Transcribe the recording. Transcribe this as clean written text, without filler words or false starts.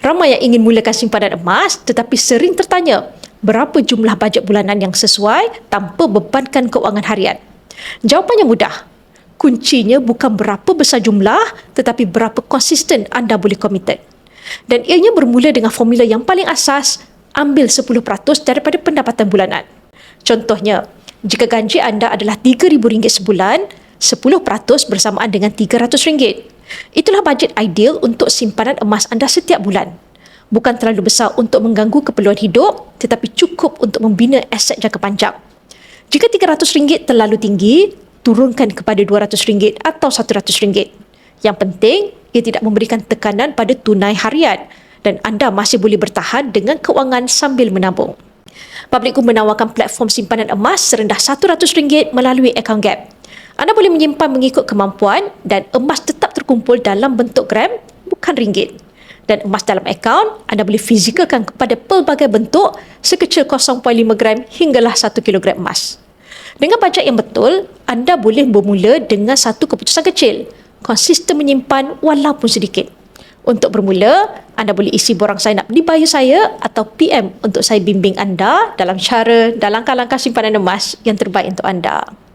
Ramai yang ingin mulakan simpanan emas tetapi sering tertanya berapa jumlah bajet bulanan yang sesuai tanpa bebankan keuangan harian. Jawapannya mudah. Kuncinya bukan berapa besar jumlah tetapi berapa konsisten anda boleh komited. Dan ianya bermula dengan formula yang paling asas, ambil 10% daripada pendapatan bulanan. Contohnya, jika gaji anda adalah RM3,000 sebulan, 10% bersamaan dengan RM300. Itulah bajet ideal untuk simpanan emas anda setiap bulan. Bukan terlalu besar untuk mengganggu keperluan hidup, tetapi cukup untuk membina aset jangka panjang. Jika RM300 terlalu tinggi, turunkan kepada RM200 atau RM100. Yang penting, ia tidak memberikan tekanan pada tunai harian dan anda masih boleh bertahan dengan keuangan sambil menabung. Public Group menawarkan platform simpanan emas serendah RM100 melalui akaun Gap. Anda boleh menyimpan mengikut kemampuan dan emas tetap terkumpul dalam bentuk gram, bukan ringgit. Dan emas dalam akaun, anda boleh fizikalkan kepada pelbagai bentuk sekecil 0.5 gram hinggalah 1 kilogram emas. Dengan bajet yang betul, anda boleh bermula dengan satu keputusan kecil, konsisten menyimpan walaupun sedikit. Untuk bermula, anda boleh isi borang sign up di bio saya atau PM untuk saya bimbing anda dalam langkah-langkah simpanan emas yang terbaik untuk anda.